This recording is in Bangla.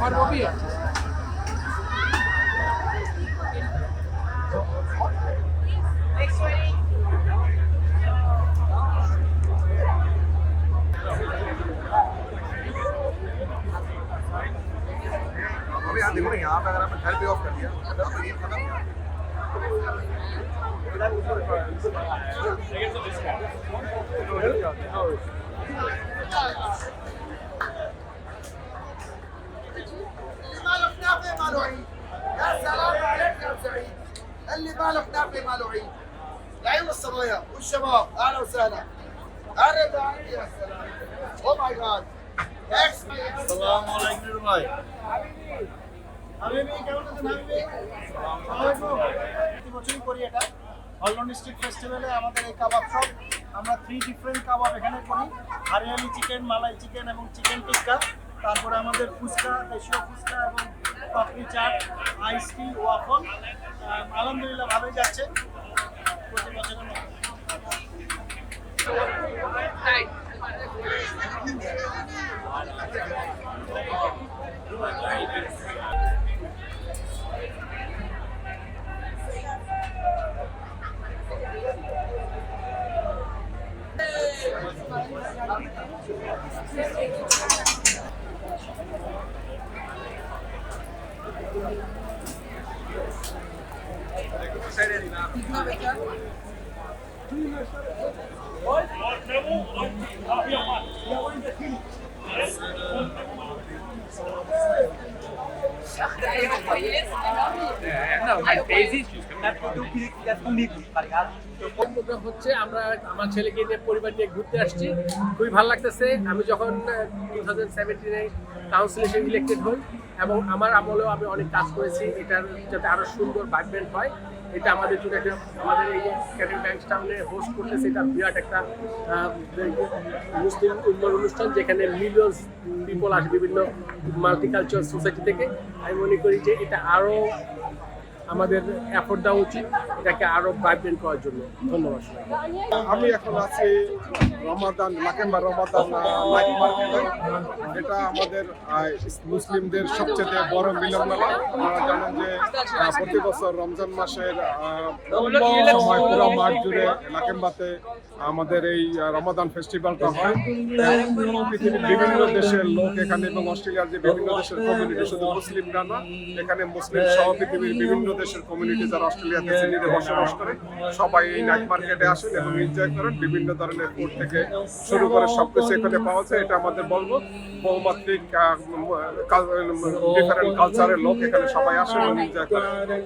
Omar Robbie. अभी यहाँ देखो ना, यहाँ पे अगर आपने घर पे ऑफ कर दिया तो ये खत्म है। ماله كنافه ماله عيد. يا سلام عليك يا سعيد. اللي ماله كنافه ماله عيد. العيون الصبايا والشباب اهلا وسهلا. قرب يا عيني يا سلام. او ماي جاد. আসসালামু আলাইকুম ভাই। হাবিবি কেমন আছেন হাবিবি? প্রতি বছরই করি এটা। হলন স্ট্রিট ফেস্টিভ্যালে আমাদের এই কাবাব শপ, আমরা 3 ডিফারেন্ট কাবাব এখানে করি, হরিয়ালি চিকেন, মালাই চিকেন এবং চিকেন টিক্কা। তারপরে আমাদের ফুচকা, দেশীয় ফুচকা এবং পাপড়ি চাট, আইস টি, ওয়াফল। আলহামদুলিল্লাহ ভালোই যাচ্ছে প্রতি বছরের মতো। Não, mas existe. প্রোগ্রাম হচ্ছে, আমরা আমার ছেলেকে নিয়ে পরিবার নিয়ে ঘুরতে আসছি, খুবই ভালো লাগতেছে। আমি যখন 2017-এ কাউন্সিলে ইলেক্টেড হই এবং আমার আমলেও আমি অনেক কাজ করেছি এটার যাতে আরো সুন্দর ভাইব্রেন্ট হয়। এটা আমাদের জন্য একটা, আমাদের এই ক্যাটারিং ব্যাংকটাউনে হোস্ট করতেছে, এটা বিরাট একটা মুসলিম উন্নয়ন অনুষ্ঠান যেখানে মিলিয়নস পিপল আসে বিভিন্ন মাল্টিকালচারাল সোসাইটি থেকে। আমি মনে করি যে এটা আরো আমাদের এফোর্ট দেওয়া উচিত এটাকে আরো ভাইব্রেন্ট করার জন্য। ধন্যবাদ। আমি এখন আছি রমাদান, লাকেম্বা রমাদান নাইট মার্কেটে। এটা আমাদের মুসলিমদের সবচেয়ে বড় মিলন মেলা। আপনারা জানেন যে প্রতি বছর রমজান মাসের সময় পুরো মাঠ জুড়ে লাকেম্বাতে আমাদের এই রমাদান ফেস্টিভ্যালটা হয়। পৃথিবীর বিভিন্ন দেশের লোক এখানে এবং অস্ট্রেলিয়ার যে বিভিন্ন দেশের কমিউনিটি, শুধু মুসলিমরা না, এখানে মুসলিম সহ পৃথিবীর বিভিন্ন দেশের কমিউনিটি যারা অস্ট্রেলিয়াতে সিডনিতে বসবাস করে সবাই এই নাইট মার্কেটে আসেন এবং এনজয় করেন। বিভিন্ন ধরনের ফুড থেকে শুরু করে সবকিছু এখানে পাওয়া যায়। এটা আমাদের বলবো বহুমাত্রিক ডিফারেন্ট কালচারের লোক এখানে সবাই আসেন এবং এনজয় করেন।